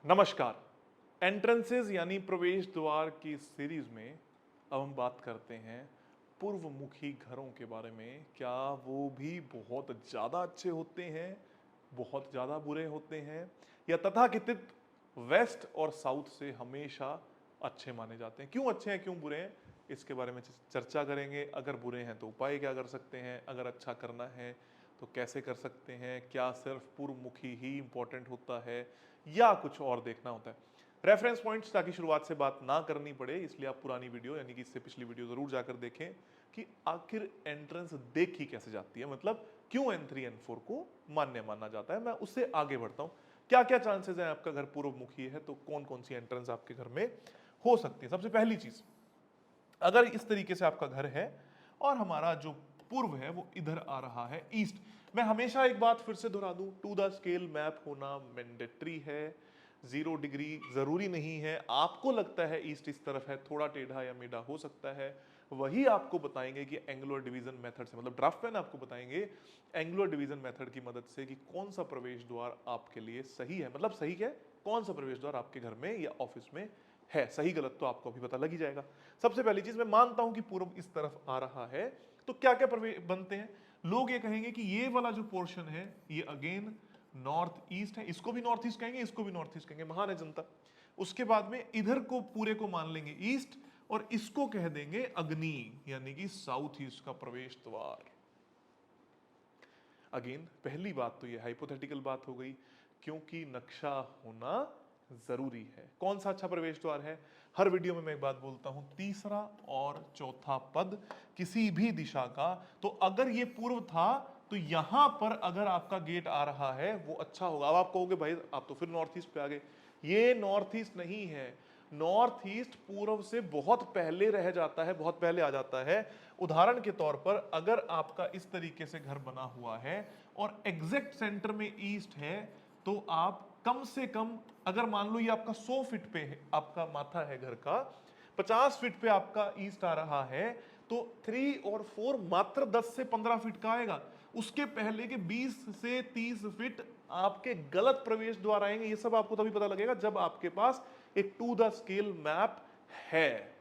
नमस्कार। एंट्रेंसेस यानी प्रवेश द्वार की सीरीज में अब हम बात करते हैं पूर्वमुखी घरों के बारे में। क्या वो भी बहुत ज़्यादा अच्छे होते हैं, बहुत ज़्यादा बुरे होते हैं, या तथाकथित वेस्ट और साउथ से हमेशा अच्छे माने जाते हैं? क्यों अच्छे हैं, क्यों बुरे हैं, इसके बारे में चर्चा करेंगे। अगर बुरे हैं तो उपाय क्या कर सकते हैं, अगर अच्छा करना है तो कैसे कर सकते हैं, क्या सिर्फ पूर्वमुखी ही इंपॉर्टेंट होता है या कुछ और देखना होता है। रेफरेंस पॉइंट्स ताकि शुरुआत से बात ना करनी पड़े, इसलिए आप पुरानी वीडियो यानी कि इससे पिछली वीडियो जरूर जाकर देखें कि आखिर एंट्रेंस देखी कैसे जाती है, मतलब क्यों N3 N4 को मान्य माना जाता है। मैं उससे आगे बढ़ता हूं। क्या क्या चांसेस हैं आपका घर पूर्वमुखी है तो कौन कौन सी एंट्रेंस आपके घर में हो सकती है। सबसे पहली चीज, अगर इस तरीके से आपका घर है और हमारा जो पूर्व है वो इधर आ रहा है ईस्ट। मैं हमेशा एक बात फिर से दोहरा दूं, टू द स्केल मैप होना मैंडेटरी है। 0 डिग्री जरूरी नहीं है। आपको लगता है ईस्ट इस तरफ है, थोड़ा टेढ़ा या मेढ़ा हो सकता है, वही आपको बताएंगे कि एंग्लो डिवीजन मेथड से, मतलब ड्राफ्ट पेन आपको बताएंगे एंग्लो डिवीजन मेथड की मदद से कि कौन सा प्रवेश द्वार आपके लिए सही है। मतलब सही है, कौन सा प्रवेश द्वार आपके घर में या ऑफिस में है। सही गलत तो आपको अभी पता लग ही जाएगा। सबसे पहली चीज, मैं मानता हूं कि पूर्व इस तरफ आ रहा है तो क्या क्या बनते हैं। लोग ये कहेंगे कि ये वाला जो पोर्शन है ये अगेन नॉर्थ ईस्ट है, इसको भी नॉर्थ ईस्ट कहेंगे, इसको भी नॉर्थ ईस्ट कहेंगे, महान है जनता। उसके बाद में इधर को पूरे को मान लेंगे ईस्ट और इसको कह देंगे अग्नि यानी कि साउथ ईस्ट का प्रवेश द्वार। अगेन पहली बात तो ये हाइपोथेटिकल बात हो गई, क्योंकि नक्शा होना जरूरी है। कौन सा अच्छा प्रवेश द्वार है, हर वीडियो में मैं एक बात बोलता हूं, तीसरा और चौथा पद किसी भी दिशा का। तो अगर ये पूर्व था तो यहां पर अगर आपका गेट आ रहा है वो अच्छा होगा। अब आप कहोगे भाई आप तो फिर नॉर्थ ईस्ट पे आ गए। ये नॉर्थ ईस्ट नहीं है, नॉर्थ ईस्ट पूर्व से बहुत पहले रह जाता है, बहुत पहले आ जाता है। उदाहरण के तौर पर अगर आपका इस तरीके से घर बना हुआ है और एग्जैक्ट सेंटर में ईस्ट है तो आप कम से कम, अगर मान लो ये आपका 100 फीट पे है, आपका माथा है घर का, 50 फीट पे आपका ईस्ट आ रहा है तो 3 और 4 मात्र 10 से 15 फीट का आएगा। उसके पहले के 20 से 30 फीट आपके गलत प्रवेश द्वार आएंगे। ये सब आपको तभी पता लगेगा जब आपके पास एक टू द स्केल मैप है।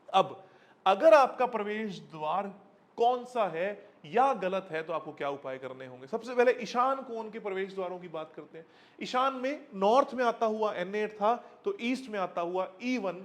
अब अगर आपका प्रवेश द्वार कौन सा है या गलत है तो आपको क्या उपाय करने होंगे। सबसे पहले ईशान कोण के प्रवेश द्वारों की बात करते हैं। ईशान में नॉर्थ में आता हुआ N8 था तो ईस्ट में आता हुआ E1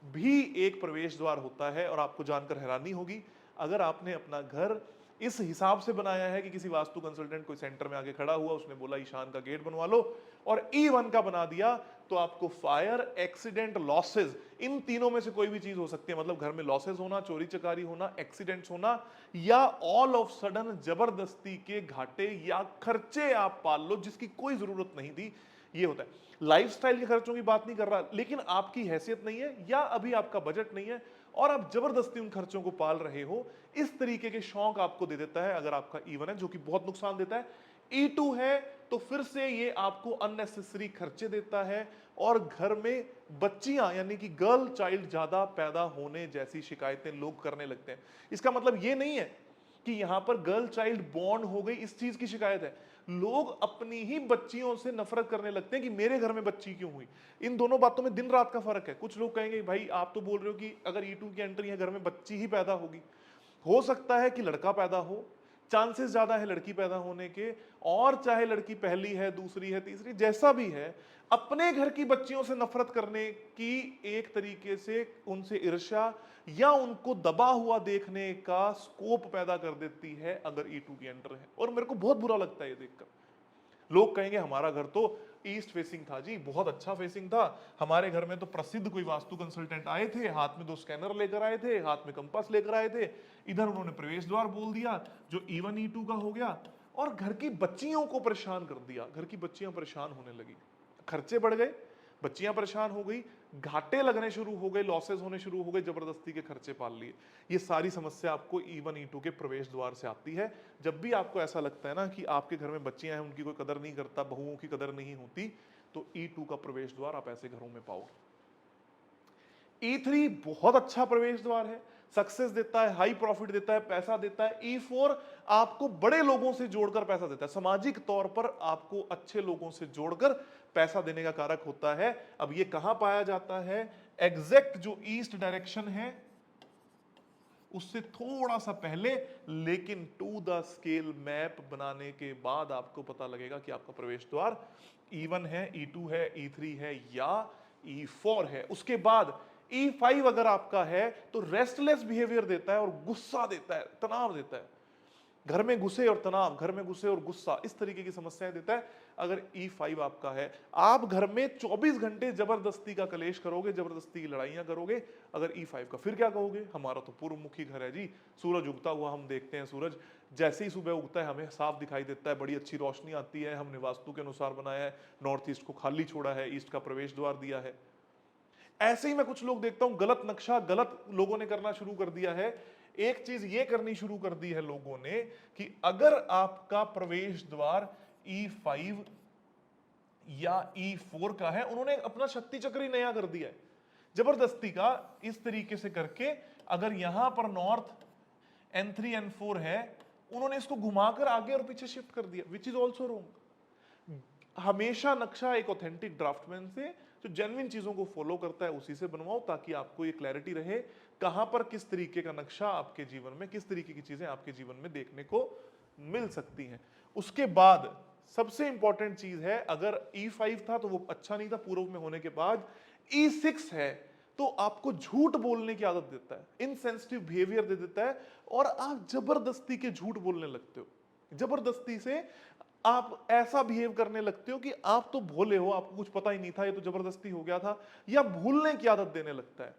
भी एक प्रवेश द्वार होता है। और आपको जानकर हैरानी होगी, अगर आपने अपना घर इस हिसाब से बनाया है कि किसी वास्तु कंसल्टेंट कोई सेंटर में आके खड़ा हुआ, उसने बोला ईशान का गेट बनवा लो और E1 का बना दिया, तो आपको फायर, एक्सीडेंट, लॉसेस, इन तीनों में से कोई भी चीज हो सकती है। मतलब घर में लॉसेस होना, चोरी चकारी होना, एक्सीडेंट्स होना, या ऑल ऑफ सडन जबरदस्ती के घाटे या खर्चे आप पाल लो जिसकी कोई जरूरत नहीं थी, ये होता है। लाइफस्टाइल के खर्चों की बात नहीं कर रहा, लेकिन आपकी हैसियत नहीं है या अभी आपका बजट नहीं है और आप जबरदस्ती उन खर्चों को पाल रहे हो, इस तरीके के शौक आपको दे देता है अगर आपका E1 है, जो कि बहुत नुकसान देता है। E2 है तो फिर से ये आपको अननेसेसरी खर्चे देता है और घर में बच्चियां यानी कि गर्ल चाइल्ड ज्यादा पैदा होने जैसी शिकायतें लोग करने लगते हैं। इसका मतलब ये नहीं है कि यहां पर गर्ल चाइल्ड बॉर्न हो गई इस चीज की शिकायत है। लोग अपनी ही बच्चियों से नफरत करने लगते हैं कि मेरे घर में बच्ची क्यों हुई। इन दोनों बातों में दिन रात का फर्क है। कुछ लोग कहेंगे भाई आप तो बोल रहे हो कि अगर E2 की एंट्री है घर में बच्ची ही पैदा होगी। हो सकता है कि लड़का पैदा हो, चांसेस ज्यादा है लड़की पैदा होने के, और चाहे लड़की पहली है, दूसरी है, तीसरी, जैसा भी है, अपने घर की बच्चियों से नफरत करने की एक तरीके से उनसे ईर्ष्या या उनको दबा हुआ देखने का स्कोप पैदा कर देती है अगर E2 की एंटर है। और मेरे को बहुत बुरा लगता है ये देखकर। लोग कहेंगे हमारा घर तो ईस्ट फेसिंग था जी, बहुत अच्छा फेसिंग था, हमारे घर में तो प्रसिद्ध कोई वास्तु कंसल्टेंट आए थे, हाथ में 2 स्कैनर लेकर आए थे, हाथ में कंपास लेकर आए थे, इधर उन्होंने प्रवेश द्वार बोल दिया जो E1 E2 का हो गया और घर की बच्चियों को परेशान कर दिया। घर की बच्चियां परेशान होने लगी, खर्चे बढ़ गए, बच्चियां परेशान हो गई, घाटे लगने शुरू हो गए, लॉसेस होने शुरू हो गए, जबरदस्ती के खर्चे पाल लिए। ये सारी समस्या आपको E1 E2 के प्रवेश द्वार से आती है। जब भी आपको ऐसा लगता है ना कि आपके घर में बच्चियां हैं, उनकी कोई कदर नहीं करता, बहुओं की कदर नहीं होती, तो E2 का प्रवेश द्वार आप ऐसे घरों में पाओगे। E3 बहुत अच्छा प्रवेश द्वार है, सक्सेस देता है, हाई प्रॉफिट देता है, पैसा देता है। E4 आपको बड़े लोगों से जोड़कर पैसा देता है, सामाजिक तौर पर आपको अच्छे लोगों से जोड़कर पैसा देने का कारक होता है। अब ये कहां पाया जाता है? एग्जैक्ट जो ईस्ट डायरेक्शन है उससे थोड़ा सा पहले, लेकिन टू द स्केल मैप बनाने के बाद आपको पता लगेगा कि आपका प्रवेश द्वार E1 है, E2 है, E3 है या E4 है। उसके बाद E5 अगर आपका है तो रेस्टलेस बिहेवियर देता है और गुस्सा देता है, तनाव देता है, घर में घुसे और तनाव, घर में घुसे और गुस्सा, इस तरीके की समस्याएं देता है। अगर E5 आपका है, आप घर में 24 घंटे जबरदस्ती का कलेश करोगे, जबरदस्ती की लड़ाइयां करोगे। अगर E5 का, फिर क्या कहोगे? हमारा तो पूर्वमुखी घर है जी, सूरज उगता हुआ हम देखते हैं, सूरज जैसे ही सुबह उगता है हमें साफ दिखाई देता है, बड़ी अच्छी रोशनी आती है, हमने वास्तु के अनुसार बनाया है, नॉर्थ ईस्ट को खाली छोड़ा है, ईस्ट का प्रवेश द्वार दिया है। ऐसे ही मैं कुछ लोग देखता हूं, गलत नक्शा गलत लोगों ने करना शुरू कर दिया है। एक चीज ये करनी शुरू कर दी है लोगों ने कि अगर आपका प्रवेश द्वार E5 या E4 का है, उन्होंने अपना शक्ति चक्र ही नया कर दिया है जबरदस्ती का, इस तरीके से करके। अगर यहां पर नॉर्थ N3 N4 है, उन्होंने इसको घुमाकर आगे और पीछे शिफ्ट कर दिया, विच इज ऑल्सो रोंग। हमेशा नक्शा एक ऑथेंटिक ड्राफ्टमैन से जो जेन्युइन चीजों को फॉलो करता है उसी से बनवाओ, ताकि आपको ये क्लैरिटी रहे कहां पर किस तरीके का नक्शा आपके जीवन में, किस तरीके की चीजें आपके जीवन में देखने को मिल सकती हैं। उसके बाद सबसे इंपॉर्टेंट चीज है, अगर E5 था तो वो अच्छा नहीं था पूर्व में होने के बाद, E6 है तो आपको झूठ बोलने की आदत देता है, इनसेंसिटिव बिहेवियर दे देता है और आप जबरदस्ती के झूठ बोलने लगते हो। जबरदस्ती से आप ऐसा बिहेव करने लगते हो कि आप तो भोले हो, आपको कुछ पता ही नहीं था, ये तो जबरदस्ती हो गया था, या भूलने की आदत देने लगता है।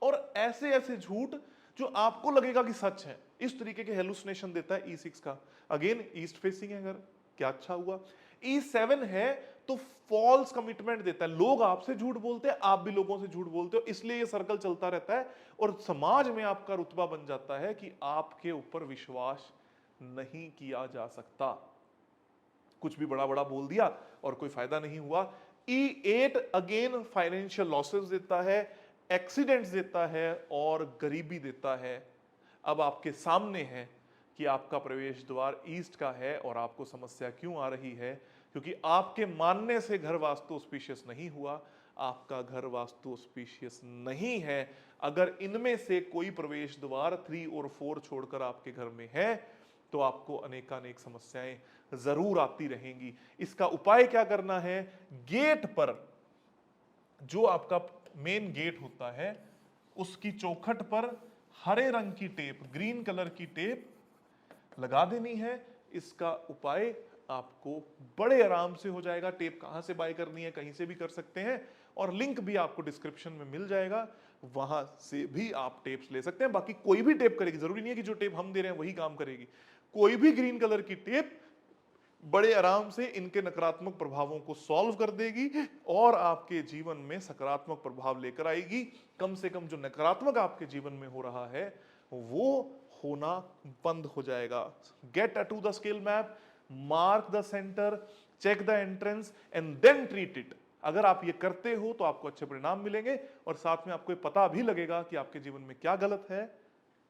और ऐसे ऐसे झूठ जो आपको लगेगा कि सच है, इस तरीके के हेलुसिनेशन देता है E6 का। अगेन ईस्ट फेसिंग है अगर, क्या अच्छा हुआ। E7 है तो फॉल्स कमिटमेंट देता है, लोग आपसे झूठ बोलते हैं, आप भी लोगों से झूठ बोलते हो, इसलिए ये सर्कल चलता रहता है और समाज में आपका रुतबा बन जाता है कि आपके ऊपर विश्वास नहीं किया जा सकता। कुछ भी बड़ा बड़ा बोल दिया और कोई फायदा नहीं हुआ। E8 अगेन फाइनेंशियल लॉसेस देता है, एक्सीडेंट्स देता है और गरीबी देता है। अब आपके सामने है कि आपका प्रवेश द्वार ईस्ट का है और आपको समस्या क्यों आ रही है, क्योंकि आपके मानने से घर वास्तु ऑस्पिशियस नहीं हुआ, आपका घर वास्तु ऑस्पिशियस नहीं है। अगर इनमें से कोई प्रवेश द्वार 3 और 4 छोड़कर आपके घर में है तो आपको अनेकानेक समस्याएं जरूर आती रहेंगी। इसका उपाय क्या करना है? गेट पर, जो आपका मेन गेट होता है उसकी चौखट पर हरे रंग की टेप, ग्रीन कलर की टेप लगा देनी है। इसका उपाय आपको बड़े आराम से हो जाएगा। टेप कहां से बाय करनी है, कहीं से भी कर सकते हैं और लिंक भी आपको डिस्क्रिप्शन में मिल जाएगा, वहां से भी आप टेप्स ले सकते हैं। बाकी कोई भी टेप करेगी, जरूरी नहीं है कि जो टेप हम दे रहे हैं वही काम करेगी। कोई भी ग्रीन कलर की टेप बड़े आराम से इनके नकारात्मक प्रभावों को सॉल्व कर देगी और आपके जीवन में सकारात्मक प्रभाव लेकर आएगी। कम से कम जो नकारात्मक आपके जीवन में हो रहा है वो होना बंद हो जाएगा। Get to the scale map, mark the centre, check the entrance and then treat it. अगर आप ये करते हो तो आपको अच्छे परिणाम मिलेंगे और साथ में आपको ये पता भी लगेगा कि आपके जीवन में क्या गलत है,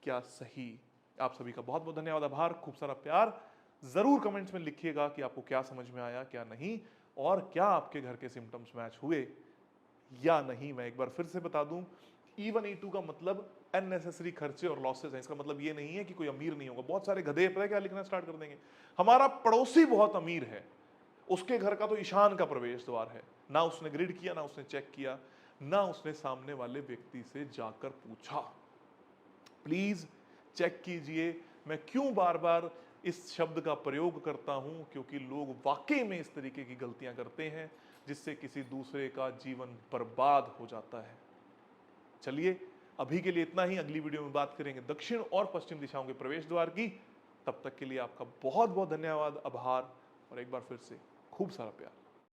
क्या सही। आप सभी का बहुत बहुत धन्यवाद, आभार, खूब सारा प्यार। जरूर कमेंट्स में लिखिएगा कि आपको क्या समझ में आया, क्या नहीं, और क्या आपके घर के सिम्टम्स मैच हुए या नहीं। मैं एक बार फिर से बता दूं, E1 E2 का मतलब अननेसेसरी खर्चे और लॉसेस है। इसका मतलब ये नहीं है कि कोई अमीर नहीं होगा। बहुत सारे गधे पता है क्या लिखना स्टार्ट कर देंगे, हमारा पड़ोसी बहुत अमीर है, उसके घर का तो ईशान का प्रवेश द्वार है, ना उसने ग्रिड किया, ना उसने चेक किया, ना उसने सामने वाले व्यक्ति से जाकर पूछा। प्लीज चेक कीजिए। मैं क्यों बार बार इस शब्द का प्रयोग करता हूं, क्योंकि लोग वाकई में इस तरीके की गलतियां करते हैं जिससे किसी दूसरे का जीवन बर्बाद हो जाता है। चलिए अभी के लिए इतना ही, अगली वीडियो में बात करेंगे दक्षिण और पश्चिम दिशाओं के प्रवेश द्वार की। तब तक के लिए आपका बहुत बहुत धन्यवाद, आभार और एक बार फिर से खूब सारा प्यार।